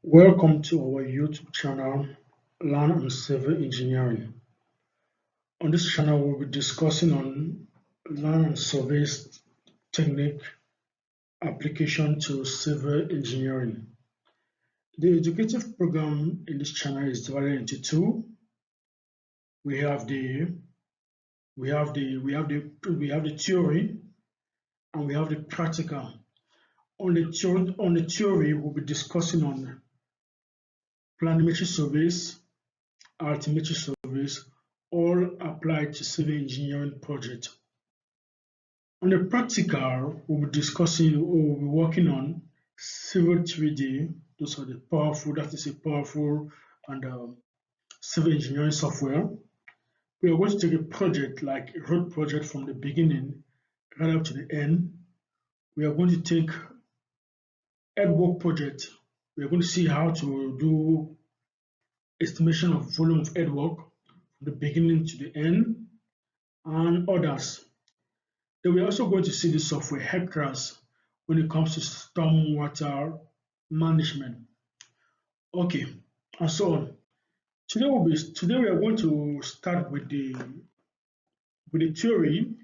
Welcome to our YouTube channel, Learn on Civil Engineering. On this channel, we'll be discussing on Learn on Surveys technique application to civil engineering. The educative program in this channel is divided into two. We have the theory and we have the practical. On the theory, we'll be discussing on planimetry surveys, altimetry surveys, all applied to civil engineering project. On the practical, we'll be working on civil 3D. Those are that is a powerful and civil engineering software. We are going to take a project like a road project from the beginning right up to the end. We are going to take earthwork project. We are going to see how to do estimation of volume of earthwork from the beginning to the end and others. Then we're also going to see the software HECRAS when it comes to stormwater management. Okay, and so on. Today we are going to start with the theory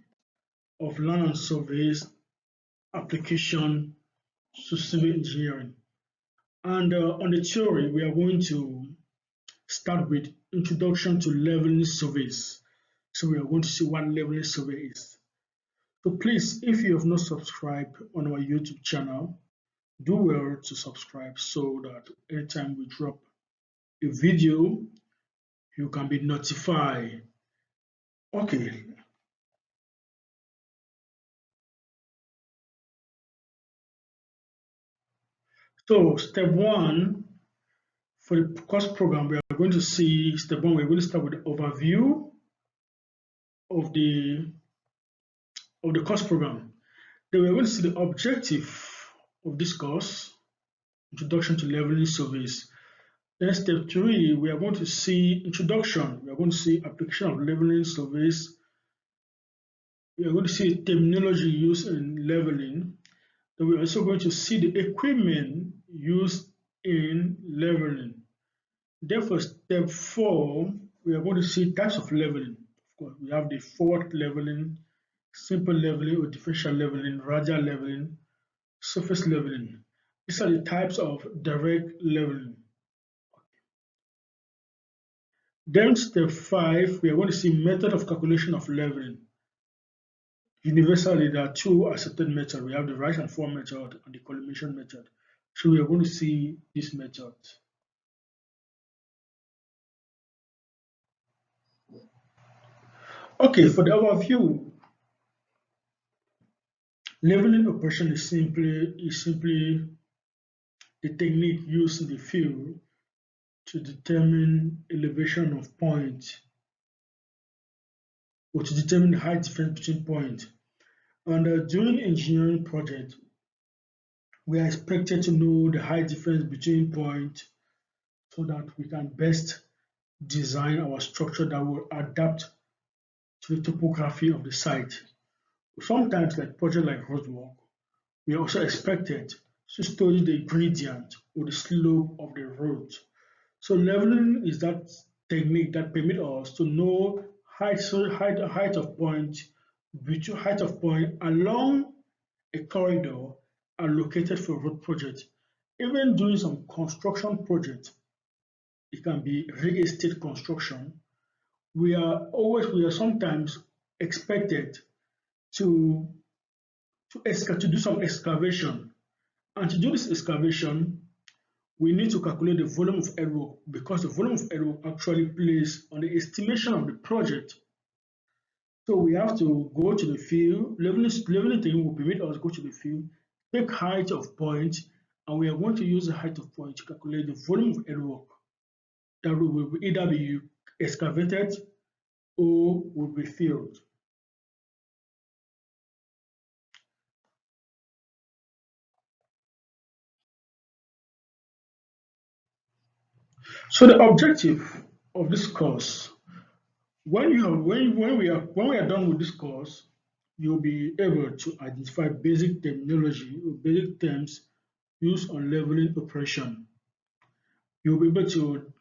of land and surveys application to civil engineering. And on the theory, we are going to start with introduction to leveling surveys. So we are going to see what leveling survey is. So please, if you have not subscribed on our YouTube channel, do well to subscribe so that anytime we drop a video, you can be notified. Okay. So step one for the course program, we are going to see step one, we're going to start with the overview of the course program. Then we're going to see the objective of this course, introduction to leveling surveys. Then step three, we are going to see introduction. We are going to see application of leveling surveys. We are going to see terminology used in leveling. Then we're also going to see the equipment used in leveling. Then for step four, we are going to see types of leveling. Of course, we have the forward leveling, simple leveling or differential leveling, radial leveling, surface leveling. These are the types of direct leveling. Then step five, we are going to see method of calculation of leveling. Universally, there are two accepted methods. We have the rise and fall method and the collimation method. So we are going to see this method. Okay, for the overview, leveling operation is simply the technique used in the field to determine elevation of points or to determine the height difference between points. And during engineering project, we are expected to know the height difference between points so that we can best design our structure that will adapt to the topography of the site. Sometimes, like project like roadwork, we are also expected to study the gradient or the slope of the road. So leveling is that technique that permits us to know height of point along a corridor allocated for road project. Even doing some construction project, it can be real estate construction. We are sometimes expected to do some excavation, and to do this excavation, we need to calculate the volume of earthwork because the volume of earthwork actually plays on the estimation of the project. So we have to go to the field. Leveling technique will permit us to go to the field, take height of point, and we are going to use the height of point to calculate the volume of earthwork that will either be excavated or will be filled. So the objective of this course, when we are done with this course, you'll be able to identify basic terminology or basic terms used on leveling operation. you'll be able to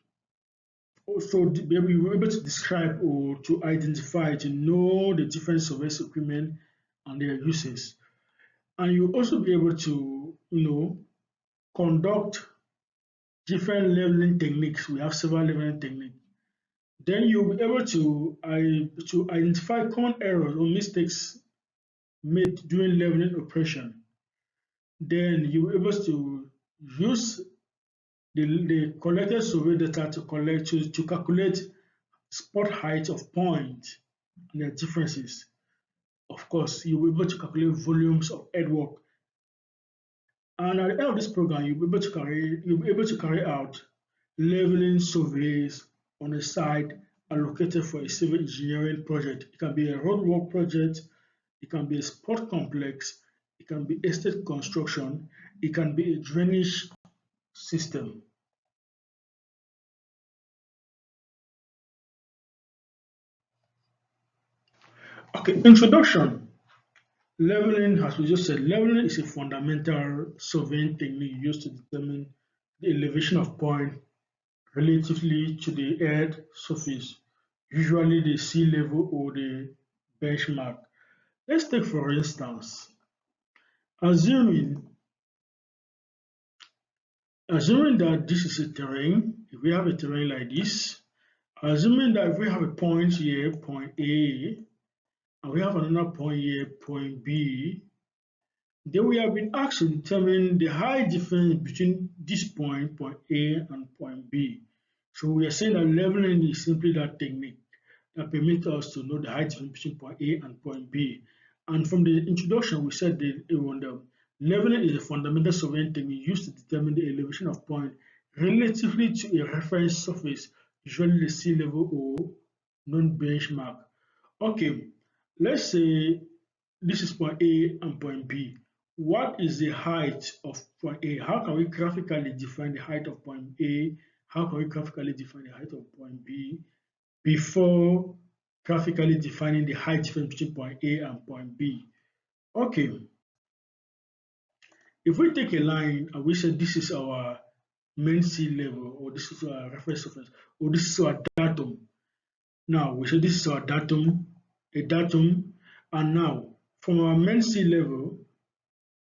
you'll be able to describe or to identify, to know the different surveillance equipment and their uses. And you'll also be able to, conduct different leveling techniques. We have several leveling techniques. Then you'll be able to identify common errors or mistakes made during leveling operation. Then you'll be able to use the collected survey data to calculate spot height of point and their differences. Of course, you'll be able to calculate volumes of earthwork. And at the end of this program, you'll be able to carry out leveling surveys on a site allocated for a civil engineering project. It can be a roadwork project, it can be a sport complex, it can be estate construction, it can be a drainage system. Okay, introduction. Leveling, as we just said, leveling is a fundamental surveying technique used to determine the elevation of point relatively to the earth surface, usually the sea level or the benchmark. Let's take for instance, assuming assuming that this is a terrain, if we have a terrain like this, assuming that if we have a point here, point A, and we have another point here, point B, then we have been asked to determine the height difference between this point, point A, and point B. So we are saying that leveling is simply that technique that permits us to know the height difference between point A and point B. And from the introduction, we said that leveling is a fundamental surveying technique used to determine the elevation of point relatively to a reference surface, usually the sea level or known benchmark. Okay, let's say this is point A and point B. What is the height of point A? How can we graphically define the height of point A? How can we graphically define the height of point B before graphically defining the height difference between point A and point B? Okay, if we take a line and we say this is our main sea level, or this is our reference surface, or this is our datum. Now we say this is our datum, a datum, and now from our main sea level,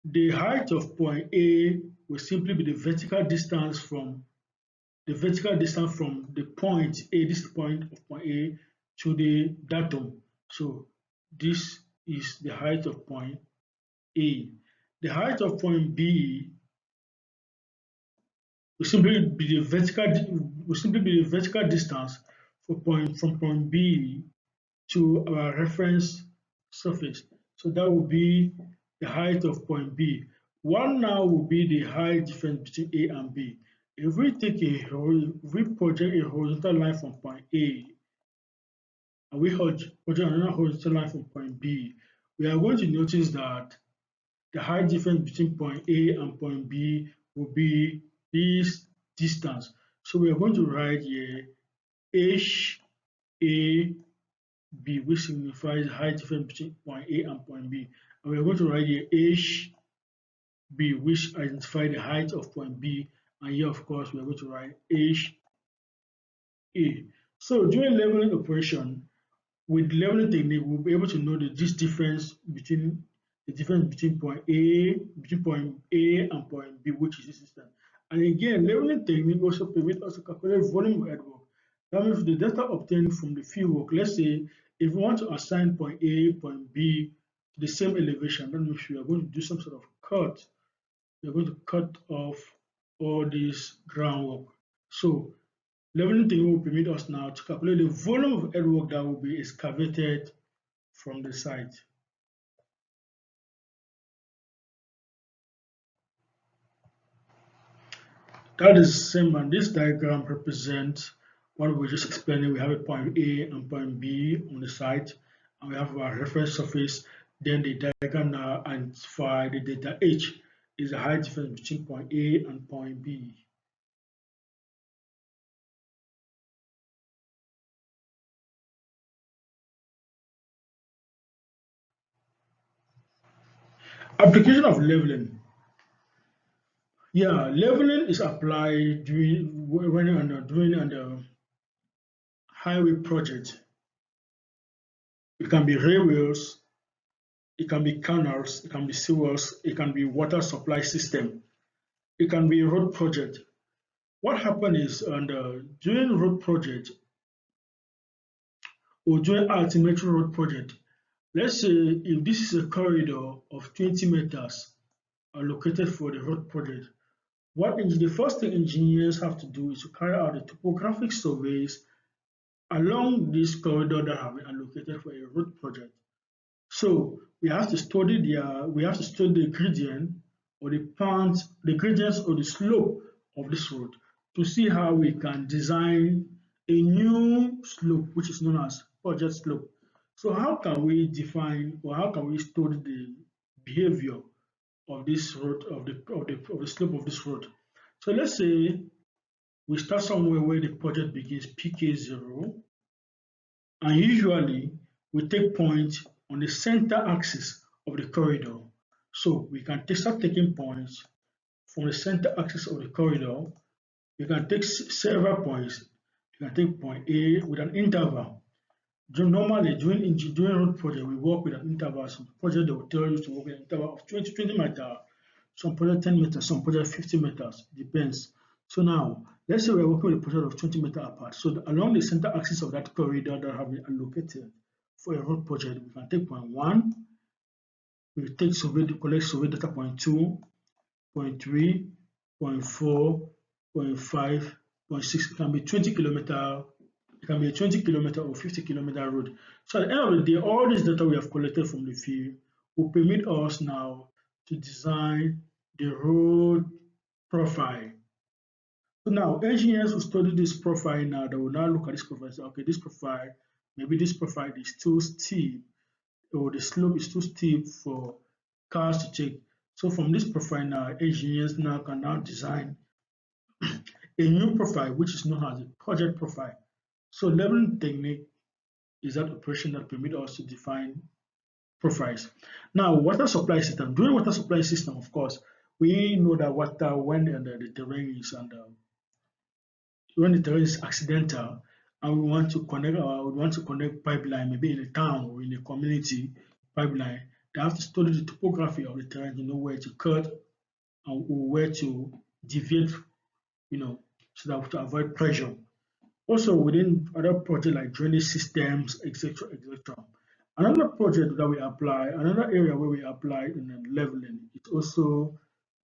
the height of point A will simply be the vertical distance from the point A, this point of point A, to the datum. So this is the height of point A. The height of point B will simply be the vertical distance from point B to our reference surface. So that will be the height of point B. One now will be the height difference between A and B. If we project a horizontal line from point A and we project another horizontal line from point B, we are going to notice that the height difference between point A and point B will be this distance. So we are going to write here HA B, which signifies the height difference between point A and point B. And we are going to write here HB, which identifies the height of point B. And here, of course, we are going to write HA. So during leveling operation, with leveling technique, we'll be able to know this difference between point A and point B, which is this distance. And again, leveling technique also permits us to calculate volume of earthwork. That means the data obtained from the fieldwork. Let's say if we want to assign point A, point B to the same elevation, that means we are going to do some sort of cut. We are going to cut off all this groundwork. So leveling technique will permit us now to calculate the volume of earthwork that will be excavated from the site. That is the same, and this diagram represents what we just explained. We have a point A and point B on the site, and we have our reference surface. Then the diagram now identifies the data H is the height difference between point A and point B. Application of leveling. Yeah, leveling is applied during under highway project. It can be railways, it can be canals, it can be sewers, it can be water supply system, it can be road project. What happened is during road project or during altimetry road project, let's say if this is a corridor of 20 meters allocated for the road project, the first thing engineers have to do is to carry out the topographic surveys along this corridor that have been allocated for a road project. So we have to study the gradient or the gradients or the slope of this road to see how we can design a new slope, which is known as project slope. So how can we define or how can we study the behavior of this road of the slope of this road? So let's say we start somewhere where the project begins PK0, and usually we take points on the center axis of the corridor. So we can start taking points from the center axis of the corridor. You can take several points. You can take point A with an interval. Normally, during road project, we work with an interval. Some project they will tell you to work with an interval of 20 meters, some project 10 meters, some project 50 meters, depends. So now, let's say we're working with a project of 20 meters apart. So along the center axis of that corridor that have been allocated for a road project, we can take point 1, we take collect survey data point 2, point 3, point 4, point 5, point 6. It can be 20 kilometer, it can be a 20 kilometer or 50 kilometer road. So at the end of the day, all this data we have collected from the field will permit us now to design the road profile. So now engineers will study this profile now, they will now look at this profile and say, okay, this profile, maybe this profile is too steep or the slope is too steep for cars to take. So from this profile now, engineers now can now design a new profile, which is known as a project profile. So leveling technique is that operation that permit us to define profiles. Now, water supply system. During water supply system, of course, we know that water when the terrain is accidental and we want to connect pipeline, maybe in a town or in a community pipeline, they have to study the topography of the terrain to know where to cut and where to deviate, so that to avoid pressure. Also within other projects like drainage systems, etc., etc. Another area where we apply in the leveling is also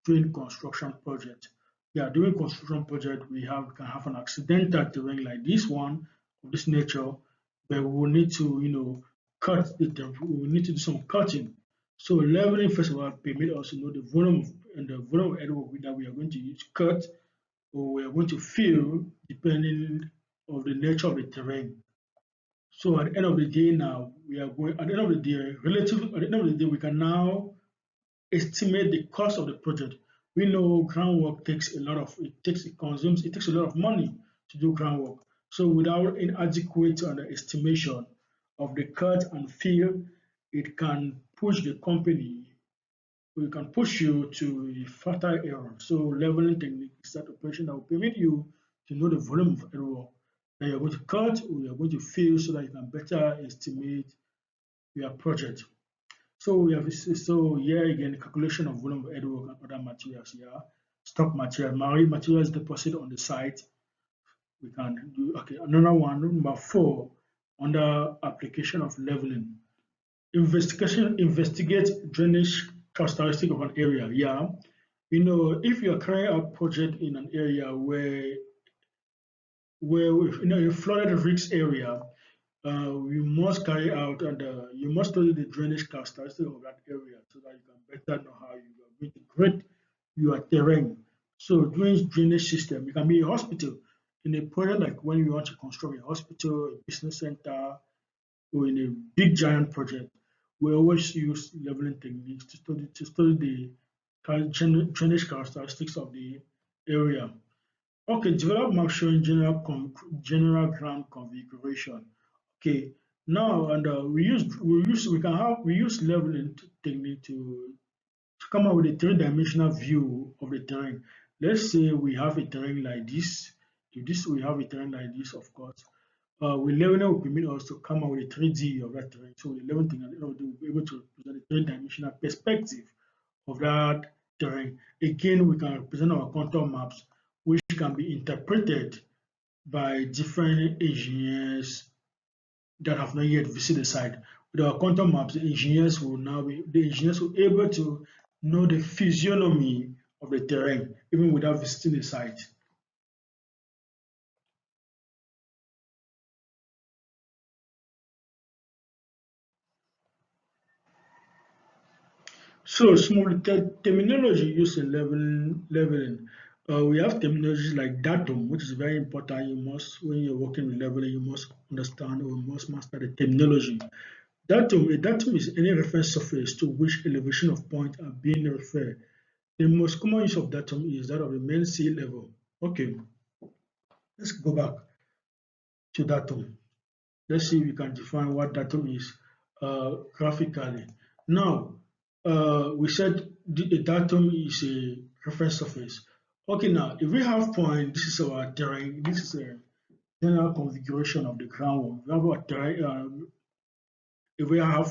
during construction project. Yeah, during construction project, can have an accidental terrain like this one of this nature, but we will need to, we will need to do some cutting. So leveling, first of all, permit us to know the volume of earthwork that we are going to use cut or we are going to fill depending of the nature of the terrain. So at the end of the day now, we are going, at the end of the day, at the end of the day, we can now estimate the cost of the project. We know groundwork it takes a lot of money to do groundwork. So without inadequate estimation of the cut and fill, it can push the company, we can push you to a fatal error. So leveling technique is that operation that will permit you to know the volume of error that you're going to cut or you're going to fill so that you can better estimate your project. So here again, the calculation of volume of error and other materials here. Stock material, marine materials deposited on the site. We can do, okay, another one, number 4, under application of leveling. Investigate drainage characteristic of an area. Yeah, if you are carrying out project in an area where a flooded risk area, you must carry out and you must study the drainage characteristic of that area so that you can better know how you are going to grade your terrain. So during drainage system, it can be a hospital. In a project like when you want to construct a hospital, a business center, or in a big giant project, we always use leveling techniques to study the drainage characteristics of the area. Okay, develop map showing general ground configuration. Okay, now and we use leveling technique to to come up with a three-dimensional view of the terrain. Let's say we have a terrain like this. If this we have a terrain like this, of course, with leveling will permit us to come up with a 3D of that terrain. So with the leveling thing, at the end of the day, we'll be able to present a three-dimensional perspective of that terrain. Again, we can represent our contour maps, which can be interpreted by different engineers that have not yet visited the site. With our contour maps, the engineers will be able to know the physiognomy of the terrain even without visiting the site. So some of the terminology used in leveling. We have terminologies like datum, which is very important. You must, when you're working with leveling, you must understand or you must master the terminology. A datum is any reference surface to which elevation of point are being referred. The most common use of datum is that of the main sea level. Okay, let's go back to datum. Let's see if we can define what datum is graphically. Now, we said a datum is a reference surface. Okay, now if we have point, this is our terrain. This is a general configuration of the ground. We have our terrain. If we have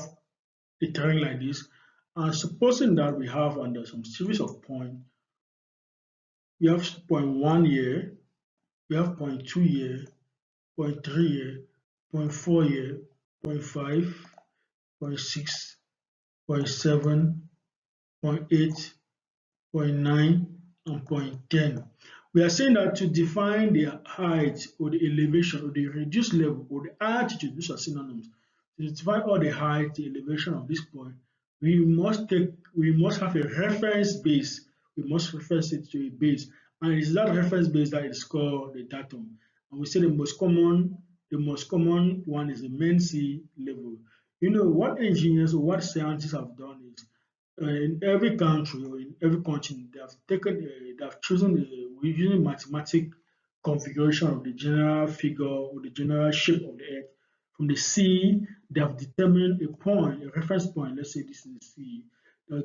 a terrain like this, and supposing that we have under some series of points, we have point 1 here, we have point 2 here, point 3 here, point 4 here, point 5, point 6, point 7, point 8, point 9, and point 10. We are saying that to define the height or the elevation or the reduced level or the altitude, these are synonyms. To define all the height, the elevation of this point, we must have a reference base. We must reference it to a base, and it's that reference base that is called the datum. And we say the most common one is the main sea level. You know what engineers or what scientists have done is in every country or in every continent they have chosen we're using mathematic configuration of the general figure or the general shape of the earth. From the sea, they have determined a point, a reference point. Let's say this is the sea. They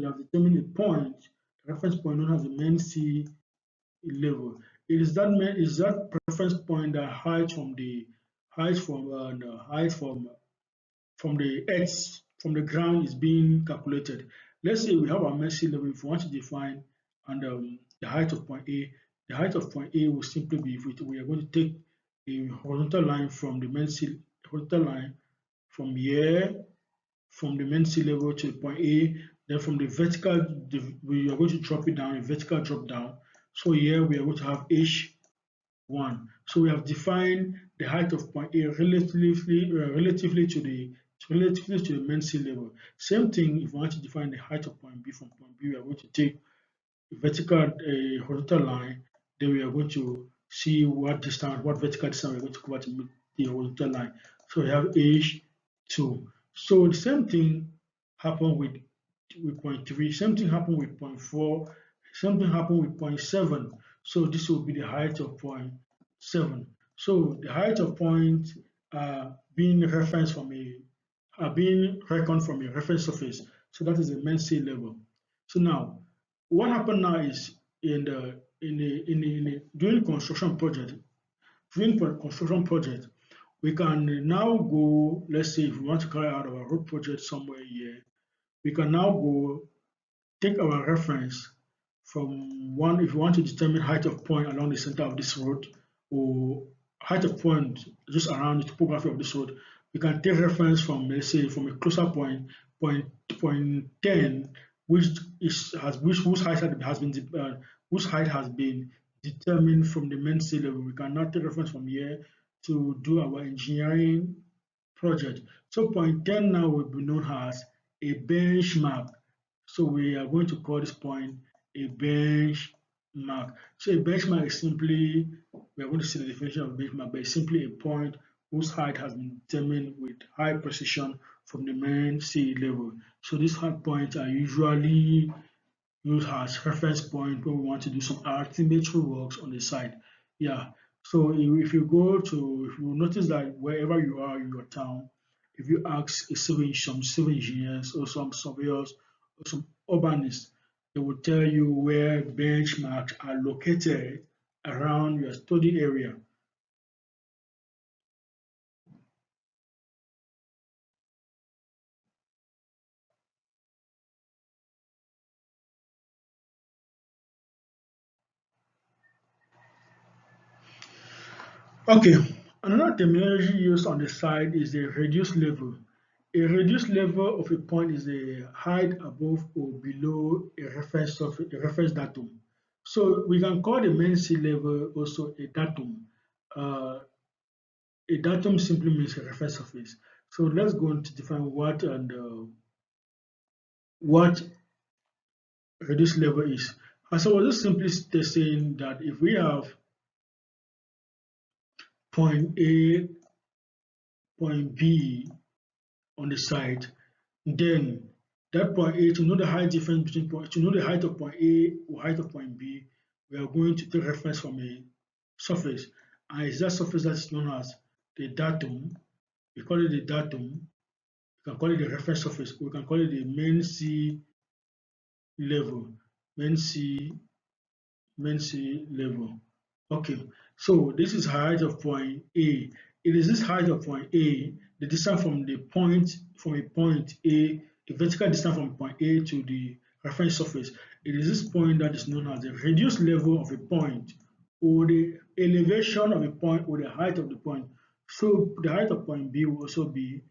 have determined a point, a reference point known as the main sea level. It is that reference point that height from the earth, from the ground is being calculated. Let's say we have our main sea level. If we want to define and the height of point A, the height of point A will simply be if we are going to take a horizontal line from the main sea horizontal line from here, from the main sea level to point A, then from the vertical, we are going to drop it down, a vertical drop down. So here we are going to have H1. So we have defined the height of point A relatively to the main sea level. Same thing if we want to define the height of point B from point B, we are going to take a horizontal line, then we are going to see what vertical distance we're going to cover to meet the horizontal line. So we have H2. So the same thing happened with point 3, same thing happened with point 4, same thing happened with point 7. So this will be the height of point 7. So the height of point being referenced from being reckoned from a reference surface. So that is the main sea level. So now, what happened now is during construction project, we can now go. Let's say if we want to carry out our road project somewhere here, we can now go take our reference from one. If we want to determine height of point along the center of this road or height of point just around the topography of this road, we can take reference from, let's say, from a closer point 10, whose height has been determined from the main sea level. We can now take reference from here to do our engineering project. So point 10 now will be known as a benchmark. So we are going to call this point a benchmark. So a benchmark is simply, we are going to see the definition of benchmark, but it's simply a point whose height has been determined with high precision from the main sea level. So these height points are usually used as reference point when we want to do some altimetry works on the site. Yeah. So if you notice that wherever you are in your town, if you ask some civil engineers or some surveyors or some urbanists, they will tell you where benchmarks are located around your study area. Okay, another terminology used on the side is the reduced level. A reduced level of a point is the height above or below a reference surface, a reference datum. So we can call the main sea level also a datum. Uh, a datum simply means a reference surface. So let's go on to define what reduced level is. And so I was just simply saying that if we have point A, point B on the side, then that point A, to know the height difference between to know the height of point A or height of point B, we are going to take reference from a surface. And it's that surface that is known as the datum. We call it the datum. We can call it the reference surface. We can call it the main sea level. Main sea, main sea level. Okay, so this is height of point A. It is this height of point A, the distance from the point from a point A, the vertical distance from point A to the reference surface. It is this point that is known as the reduced level of a point, or the elevation of a point, or the height of the point. So the height of point B will also be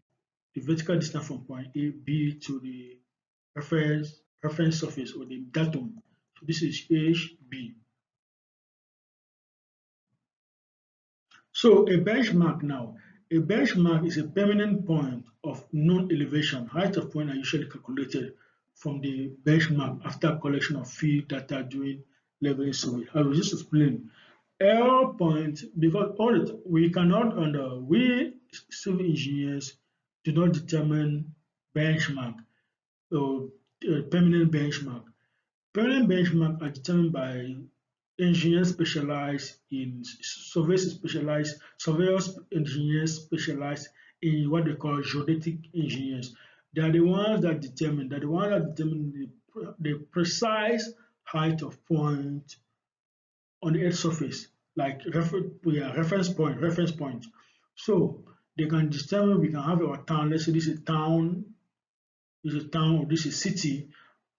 the vertical distance from point A, B to the reference surface, or the datum. So this is HB. So a benchmark now, a benchmark is a permanent point of known elevation. Height of point are usually calculated from the benchmark after collection of field data during leveling survey. I will just explain. L point, because we cannot under we civil engineers do not determine benchmark or permanent benchmark. Permanent benchmark are determined by engineers specialized in surveyors engineers specialized in what they call geodetic engineers. They are the ones that determine the precise height of point on the earth surface, like reference point. So they can determine, we can have our town, let's say this is a town, or this is a city.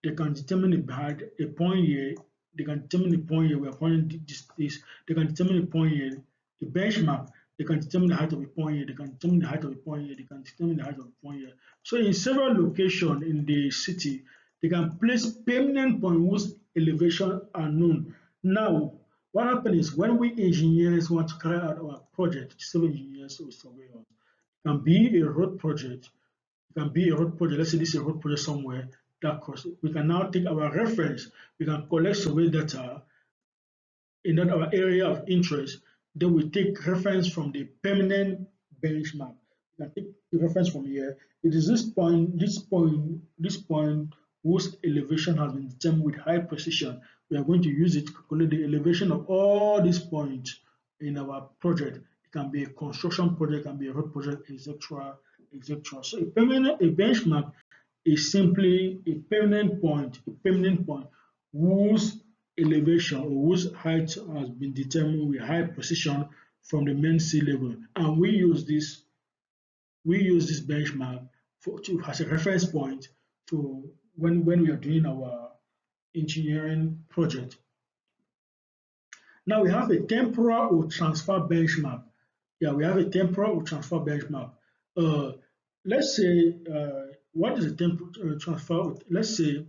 They can determine a point here. They can determine the point here. We are pointing this. They can determine the point here. The benchmark. They can determine the height of a point here. They can determine the height of a point here. They can determine the height of a point here. So in several locations in the city, they can place permanent point whose elevation are known. Now, what happens is when we engineers want to carry out our project, civil engineers or surveyors, it can be a road project, it can be a road project. Let's say this is a road project somewhere that course. We can now take our reference. We can collect survey data in that our area of interest. Then we take reference from the permanent benchmark. We can take the reference from here. It is this point whose elevation has been determined with high precision. We are going to use it to calculate the elevation of all these points in our project. It can be a construction project, it can be a road project, etc., etc. So a benchmark is simply a permanent point whose elevation or whose height has been determined with high precision from the main sea level. And we use this benchmark as a reference point to when we are doing our engineering project. Now we have a temporal or transfer benchmark. Yeah, we have a temporal or transfer benchmark. Uh, let's say, what is a temporal transfer? Let's say,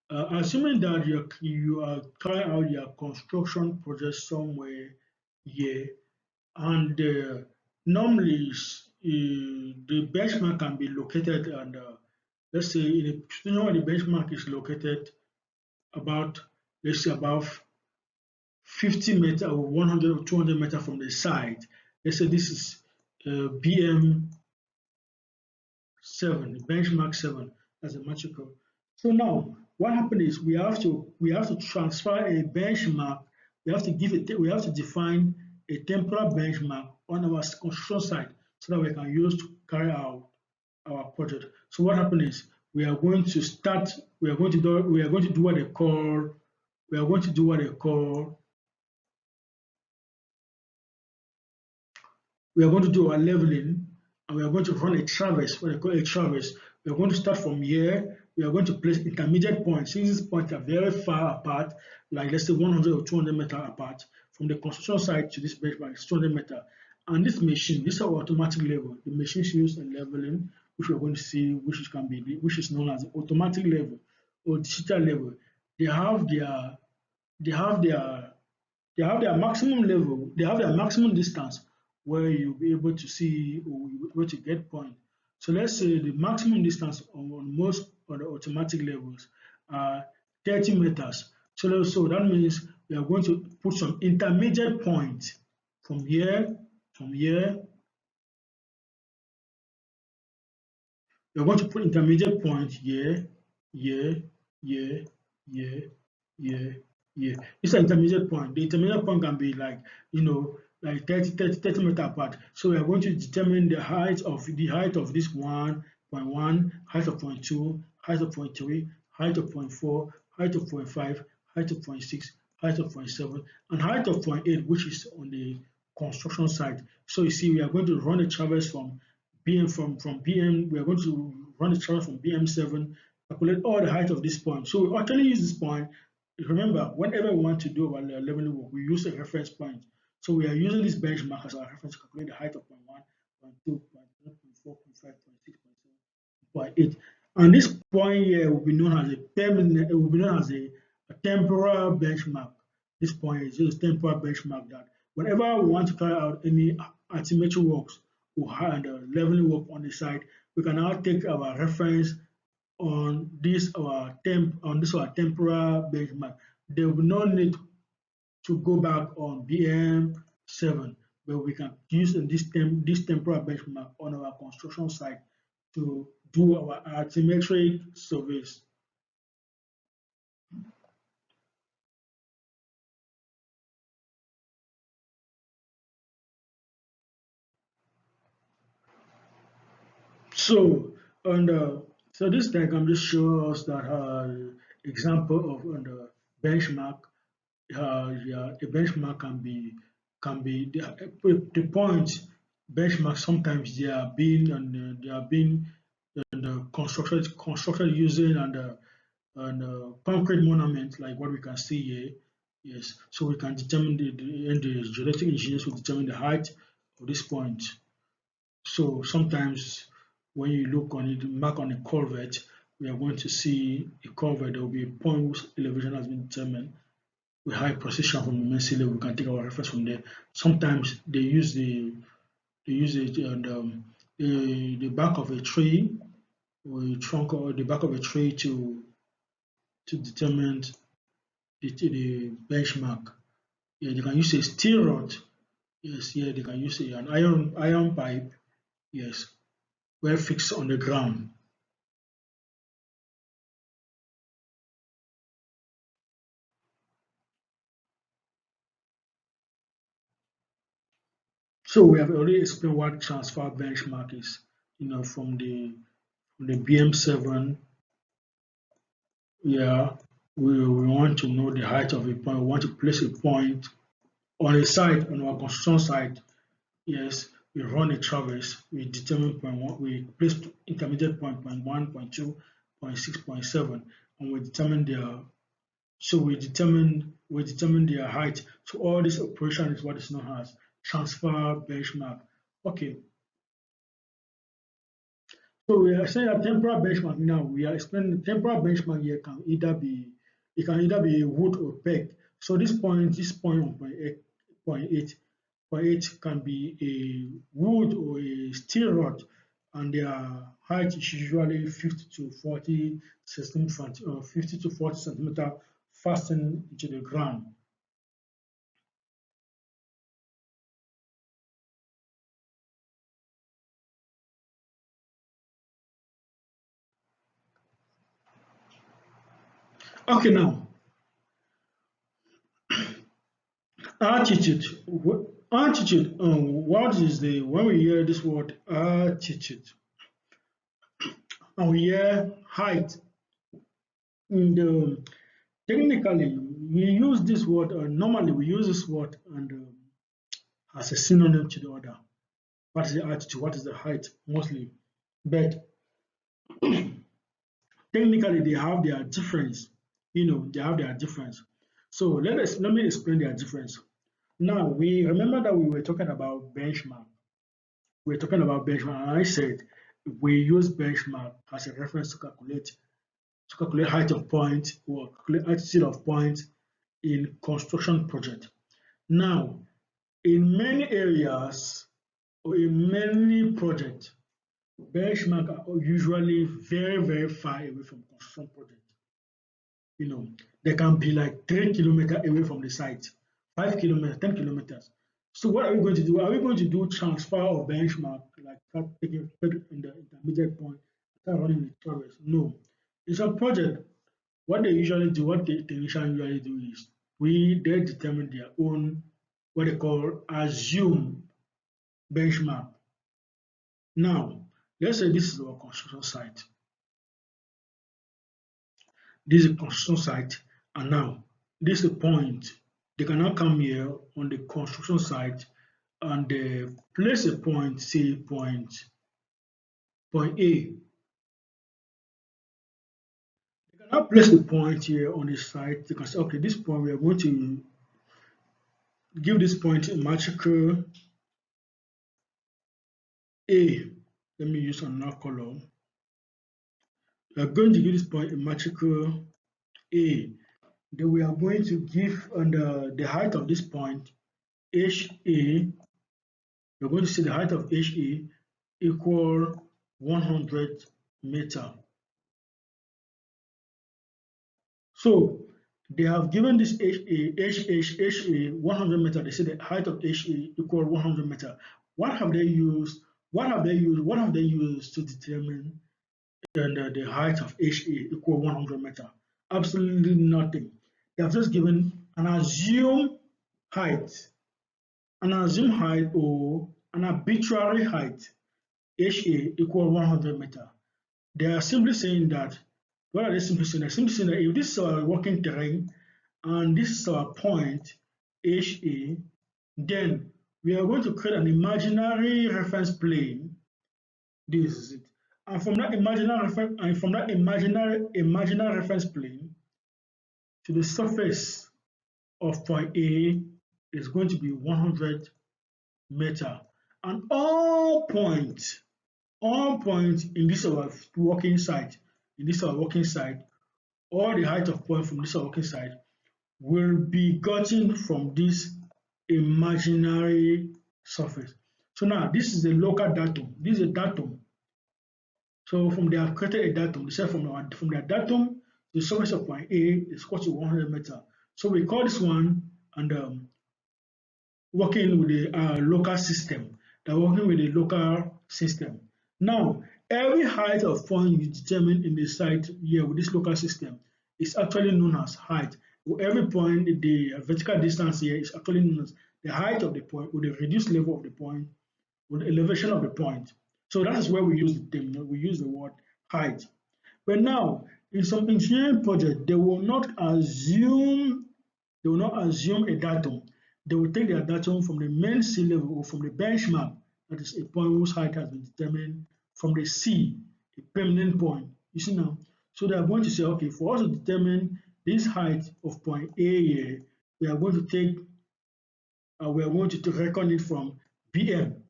assuming that you are carrying out your construction project somewhere here, and normally the benchmark can be located, and let's say in a situation where the benchmark is located about, let's say, above 50 meter or 100 or 200 meter from the side. Let's say this is BM 7, benchmark 7 as a matricle. So now what happened is we have to transfer a benchmark. We have to define a temporal benchmark on our construction site so that we can use to carry out our project. So what happened is we are going to start, we are going to do what they call, we are going to do what they call, we are going to do our leveling, and we are going to run a traverse, what they call a traverse. We are going to start from here. We are going to place intermediate points. Since these points are very far apart, like let's say 100 or 200 meters apart, from the construction site to this benchmark is 200 meters. And this machine, this is our automatic level. The machines use in leveling, which we're going to see, which is known as automatic level or digital level. They have their, they have their, they have their maximum level. They have their maximum distance where you'll be able to see or you'll be able to get point. So let's say the maximum distance on most of the automatic levels are 30 meters. So that means we are going to put some intermediate point from here, from here. We're going to put intermediate point here, here, here, here, here, here. This is an intermediate point. The intermediate point can be like, like 30 meters apart. So we are going to determine the height of this 1.1, height of 0.2, height of 0.3, height of 0.4, height of 0.5, height of 0.6, height of 0.7, and height of 0.8, which is on the construction site. So you see, we are going to run a traverse from BM, we are going to run a traverse from BM7, calculate all the height of this point. So we actually use this point. Remember, whenever we want to do our leveling work, we use a reference point. So we are using this benchmark as our reference to calculate the height of 0.1, 0.2, 0.3, 0.4, 0.5, 0.6, 0.7, 0.8. And this point here will be known as a permanent, it will be known as a temporal benchmark. This point is just a temporal benchmark that whenever we want to carry out any altimetry works or leveling work on the site, we can now take our reference on this our temporal benchmark. There will no need to go back on BM7, but we can use this temporal benchmark on our construction site to do our altimetric surveys. So, so this diagram just shows us that example of the benchmark. Yeah, a benchmark can be the points benchmark. Sometimes they are being constructed using and concrete monument like what we can see here. Yes, so we can determine the geodetic engineers will determine the height of this point. So sometimes when you look on it, mark on a culvert, we are going to see a culvert. There will be a point whose elevation has been determined with high precision from the main sea level. We can take our reference from there. Sometimes they use it on the back of a tree or a trunk or the back of a tree to determine the benchmark. Yeah, they can use a steel rod. Yes, yeah, they can use an iron pipe. Yes, well fixed on the ground. So we have already explained what transfer benchmark is. From the BM7. Yeah, we want to know the height of a point. We want to place a point on a site, on our construction site. Yes, we run a traverse. We determine point one. We place intermediate point 1, point 2, point 6, point 7, and we determine their. So we determine their height. So all this operation is what is known as transfer benchmark. Okay. So we are saying that temporal benchmark now. We are explaining the temporal benchmark here can either be a wood or peg. So this point on point eight can be a wood or a steel rod, and their height is usually 50 to 40 centimeter fastened into the ground. Okay, now altitude. Altitude. What is the when we hear this word altitude? and here height. In the technically, we use this word. Normally, we use this word and as a synonym to the other. What is the altitude? What is the height? Mostly, but technically they have their difference. They have their difference. So let me explain their difference. Now we remember that we were talking about benchmark. We were talking about benchmark, and I said we use benchmark as a reference to calculate height of point or calculate altitude of point in construction project. Now, in many areas or in many projects, benchmark are usually very far away from construction project. They can be like 3 kilometers away from the site, 5 kilometers, 10 kilometers. So what are we going to do? Are we going to do transfer of benchmark, like start taking in the intermediate point, start running the traverse? No. In some project, what they usually do, what the technician usually do is they determine their own what they call assume benchmark. Now, let's say this is our construction site. This is a construction site, and now this is a point. They can now come here on the construction site and place a point, say point A. They can now place the point here on the site. They can say, okay, this point we are going to give this point a magical A. Let me use another color. We are going to give this point a magical A. Then we are going to give under the height of this point HA. We're going to see the height of HA equal 100 meter. So they have given this HA 100 meter. They say the height of HA equal 100 meter. What have they used? What have they used to determine the height of HA equal 100 meter? Absolutely nothing. They have just given an assumed height, or an arbitrary height, HA equal 100 meter. They are simply saying that, what are they simply saying? They're simply saying that if this is our working terrain and this is our point, HA, then we are going to create an imaginary reference plane. This is it. And from that imaginary reference plane to the surface of point A is going to be 100 meter. And all points in this our working site, all the height of point from this our working site will be gotten from this imaginary surface. So now this is a local datum. This is a datum. So from they have created a datum. They said from their datum, the surface of point A is equal to 100 meter. So we call this one and working with the local system. They're working with the local system. Now, every height of point you determine in the site here with this local system is actually known as height. Every point, the vertical distance here is actually known as the height of the point with the reduced level of the point with the elevation of the point. So that is where we use the term. We use the word height. But now, in some engineering project, they will not assume a datum. They will take their datum from the main sea level or from the benchmark, that is a point whose height has been determined from the sea, a permanent point. You see now? So they are going to say, okay, for us to determine this height of point A here, we are going to reckon it from BM,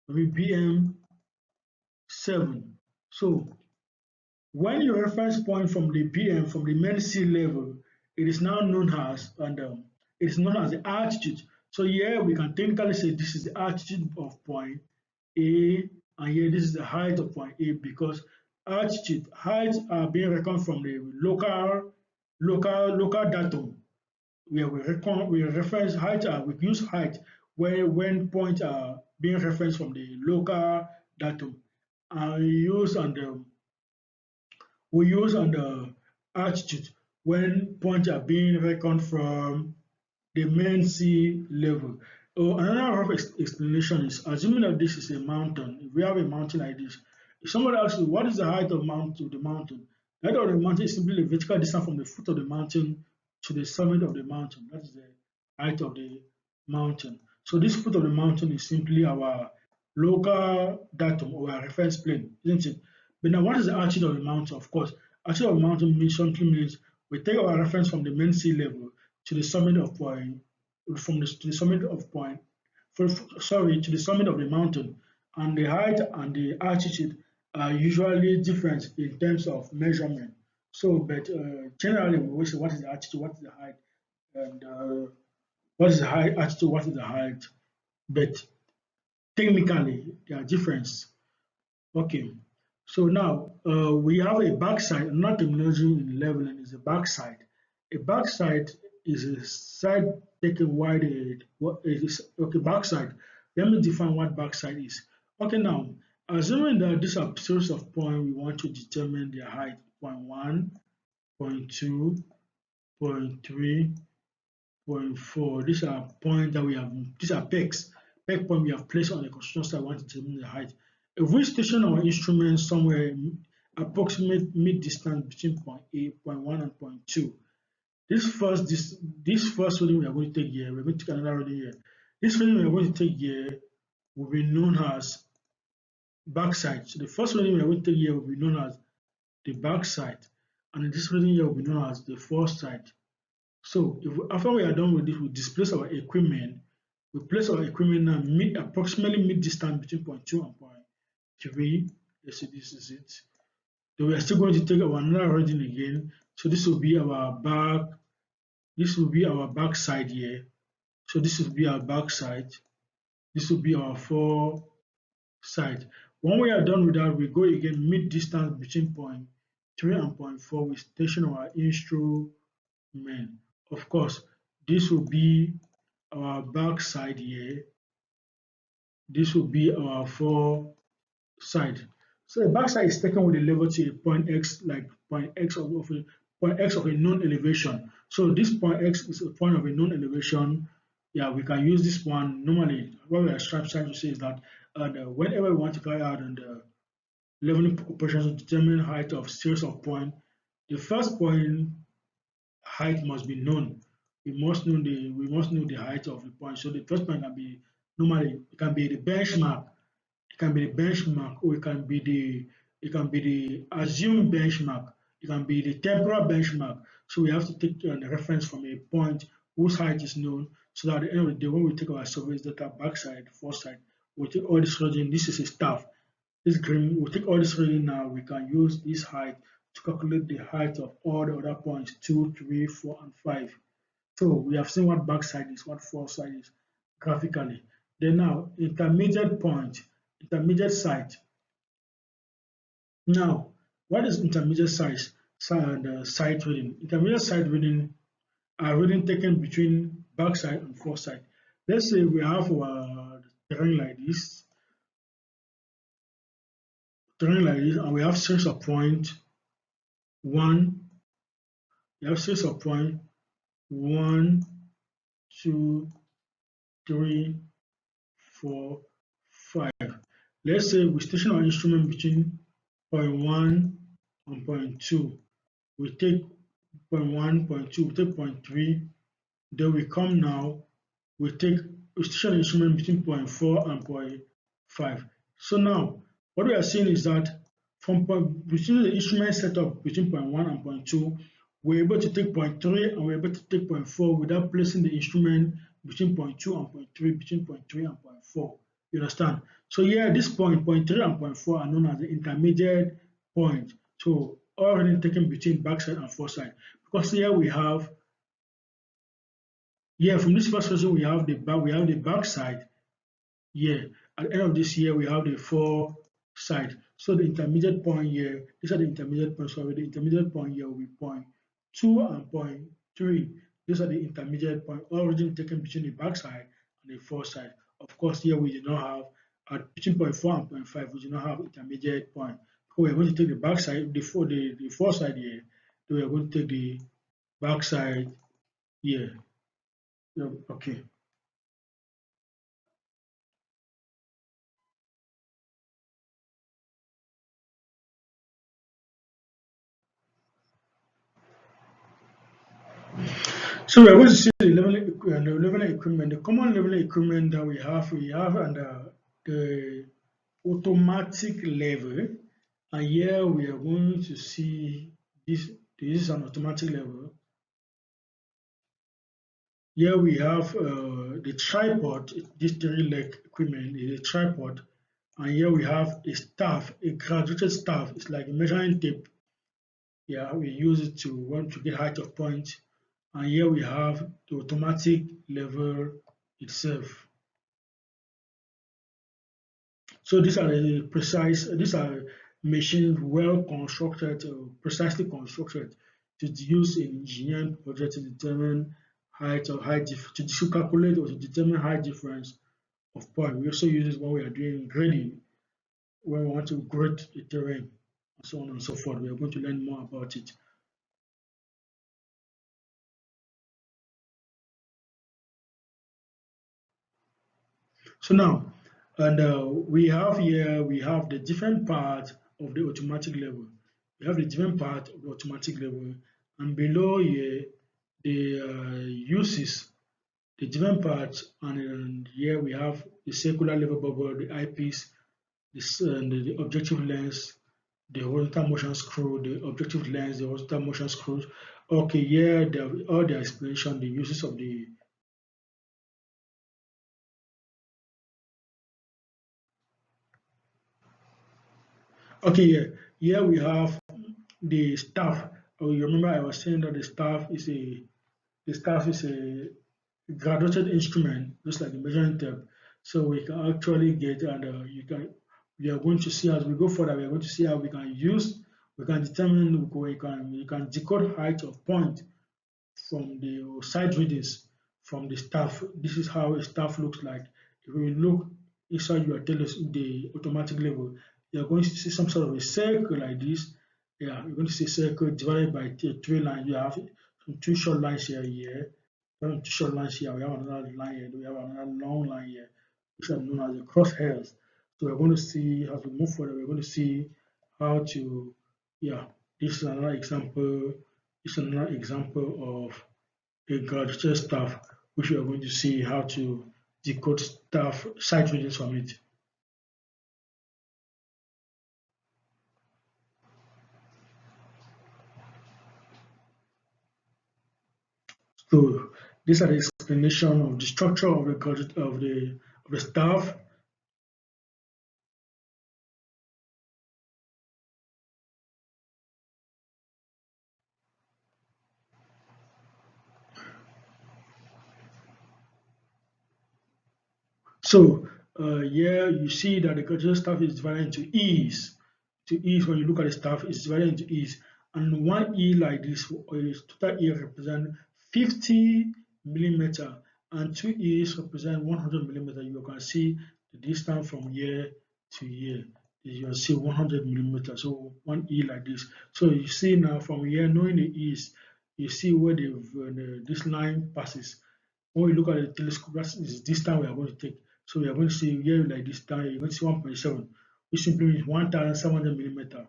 maybe BM 7. So when you reference point from the BM, from the main sea level, it is now known as the altitude. So here we can technically say this is the altitude of point A, and here this is the height of point A, because heights are being reckoned from the local datum, where we reference height. We use height when points are being referenced from the local datum, and we use on the altitude when points are being reckoned from the main sea level. Another rough explanation is assuming that this is a mountain. If we have a mountain like this, If somebody asks you what is the height of the mountain, the height of the mountain is simply the vertical distance from the foot of the mountain to the summit of the mountain. That is the height of the mountain. So this foot of the mountain is simply our local datum or our reference plane, isn't it? But now what is the altitude of the mountain? Of course, altitude of the mountain means we take our reference from the main sea level to the summit of point, to the summit of point, sorry, to the summit of the mountain, and the height and the altitude are usually different in terms of measurement. So, but generally we always say what is the altitude, what is the height, and what is the high altitude, what is the height. But technically, there are differences. Okay, so now we have a backside, not terminology in leveling is a backside. A backside is a side taken wide. What is okay? Backside. Let me define what backside is. Okay, now assuming that these are series of points, we want to determine their height: point 1, point 2, point 3, point 4. These are points that we have. These are pegs. Peg point we have placed on the construction site. We want to determine the height. If we station our instrument somewhere approximate mid distance between point A, point 1, and point 2, this first reading we are going to take here, we're going to take another reading here. This reading we are going to take here will be known as backside. So the first reading we are going to take here will be known as the backside, and this reading here will be known as the foresight. So after we are done with this, we displace our equipment. We place our equipment now approximately mid distance between point 2 and point 3. Let's say this is it. Then we are still going to take our another reading again. So this will be our back. This will be our back side here. So this will be our back side. This will be our fore side. When we are done with that, we go again mid distance between point 3 and point 4. We station our instrument. Of course, this will be our back side here. This will be our fore side. So the back side is taken with a level to a point X, like point X of a known elevation. So this point X is a point of a known elevation. Yeah, we can use this one. Normally, what we are trying to say is that whenever we want to carry out the leveling operations to determine height of series of point, the first point height must be known. We must know the height of the point. So the first point can be normally it can be the benchmark, it can be the benchmark, or it can be the assumed benchmark, it can be the temporal benchmark. So we have to take the reference from a point whose height is known, so that at the end of the day, when we take our surveys data backside, foresight, we take all this reading. This is a staff. This green, we take all this reading now. We can use this height to calculate the height of all the other points 2, 3, 4, and 5. So we have seen what backside is, what foresight is graphically. Then now, intermediate point, intermediate site. Now, what is intermediate size and site reading? Intermediate site reading are reading taken between backside and foresight. Let's say we have our terrain like this, and we have series of point 1, we have series of point 1, 2, 3, 4, 5. Let's say we station our instrument between point 1 and point 2. We take point 1, point 2, we take point 3. Then we come now, we station the instrument between point 4 and point 5. So now, what we are seeing is that between the instrument setup between point 1 and point 2, we're able to take point 3 and we're able to take point 4 without placing the instrument between point 2 and point 3, between point 3 and point 4. You understand? So here at this point 3 and point 4 are known as the intermediate point. So already taken between backside and foresight. Because here we have, from this first version we have the backside. Here at the end of this year we have the foresight. So the intermediate point here, these are the intermediate points. So the intermediate point here will be point 2 and point 3. These are the intermediate point origin taken between the backside and the foresight. Of course, here we do not have between point 4 and point 5. We do not have intermediate point. So we are going to take the backside, the foresight here. Then we are going to take the backside here. Okay. So we are going to see the leveling equipment. The common leveling equipment that we have under the automatic level, and here we are going to see this. This is an automatic level. Here we have the tripod. This three leg equipment is a tripod, and here we have a staff, a graduated staff. It's like a measuring tape. Yeah, we use it to want to get height of point. And here we have the automatic level itself. So these are machines well constructed, precisely constructed to use in engineering project to determine height or to calculate or to determine height difference of point. We also use it when we are doing grading, when we want to grade the terrain, and so on and so forth. We are going to learn more about it. So now, and we have the different part of the automatic level. We have the different part of the automatic level, and below here the uses the different parts, and here we have the circular level bubble, the eyepiece, this and the objective lens, the horizontal motion screw, the objective lens, the horizontal motion screws. Okay, here all the explanation, the uses of the. Okay, here we have the staff. Oh, you remember I was saying that the staff is a graduated instrument, just like the measuring tape. So we can actually get and we are going to see as we go further. We are going to see how we can determine we can decode height of point from the side readings from the staff. This is how a staff looks like. If we look inside your the automatic level, you're going to see some sort of a circle like this. Yeah, you're going to see a circle divided by three lines. You have some two short lines here. We have two short lines here. We have another line here. We have another long line here, which are known as the crosshairs. So we're going to see as we move forward. We're going to see how to, yeah. This is another example. This is another example of a graduate staff, which we are going to see how to decode staff site readings from it. So these are the explanation of the structure of the graduate of the staff. So here you see that the graduate staff is divided into E's. To E's, when you look at the staff, it's divided into E's. And one E like this is total E represent 50 millimeter, and two E's represent 100 millimeter. You can see the distance from here to here. You can see 100 millimeter. So one E like this. So you see now from here, knowing the E's, you see where this line passes. When we look at the telescope, that is this time we are going to take. So we are going to see here like this time, you're going to see 1.7, which simply means 1,700 millimeter. Of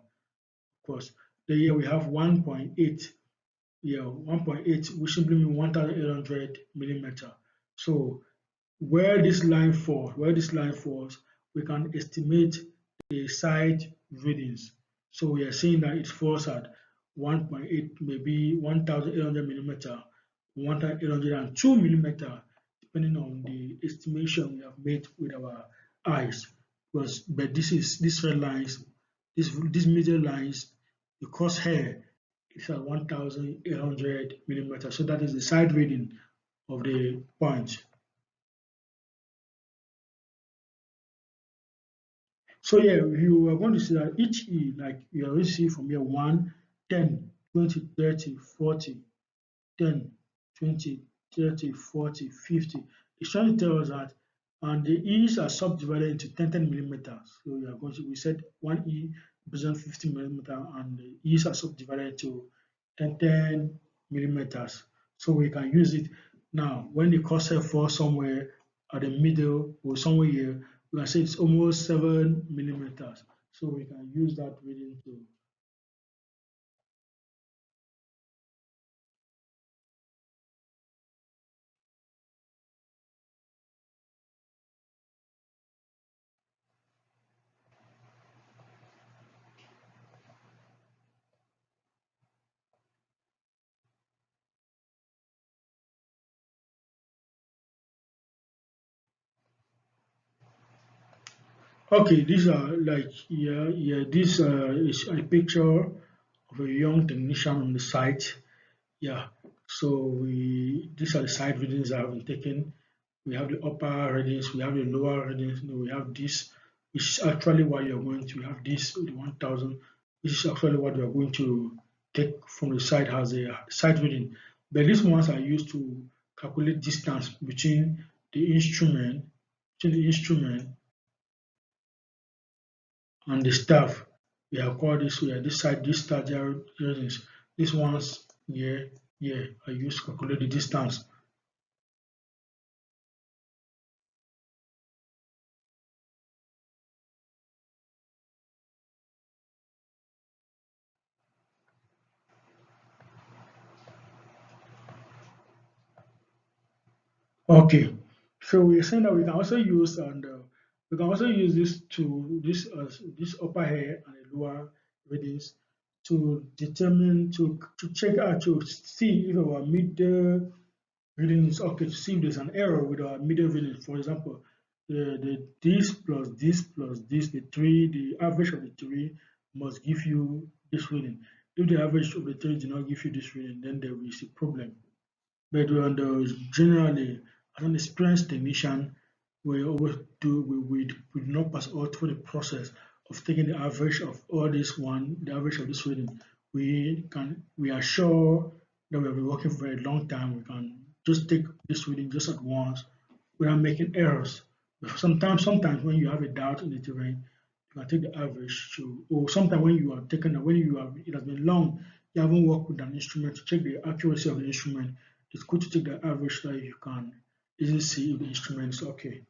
course, then here we have 1.8. Yeah, 1.8, which simply means 1,800 millimeter. So where this line falls, we can estimate the side readings. So we are saying that it falls at 1.8, maybe 1,800 millimeter, 1,802 millimeter, depending on the estimation we have made with our eyes. But this red lines, this middle lines, the crosshair is at 1,800 millimeter. So that is the side reading of the point. So yeah, you are going to see that each E, like you already see from here, 1, 10, 20, 30, 40, 10, 20, 30, 40, 50. It's trying to tell us that, and the E's are subdivided into 10 millimeters. So we are going to, we said one E represents 50 millimeter, and the E's are subdivided into 10 millimeters. So we can use it now when the cursor falls somewhere at the middle or somewhere here, we can say it's almost 7 millimeters. So we can use that reading to Okay, these are like this is a picture of a young technician on the site. Yeah, so we these are the site readings that have been taken. We have the upper readings, we have the lower readings, we have this, which is actually what you're going to have this the 1000, which is actually what you're going to take from the site as a site reading. But these ones are used to calculate distance between the instrument and the staff. We have called this way, this side, this stagiary readings. These ones here are used to calculate the distance. Okay, so we're saying that we can also use this upper hair and the lower readings to determine to check out to see if our middle reading is okay, to see if there's an error with our middle reading. For example, the this, the three, the average of the three must give you this reading. If the average of the three do not give you this reading, then there is a problem. But generally, as an experienced technician, we always we do not pass out through the process of taking the average of all the average of this reading. We are sure that we have been working for a long time. We can just take this reading just at once without making errors. But sometimes when you have a doubt in the terrain, you can take the average to, or sometimes when you are taking, when you have, it has been long, you haven't worked with an instrument to check the accuracy of the instrument. It's good to take the average so that you can easily see if the instrument is okay.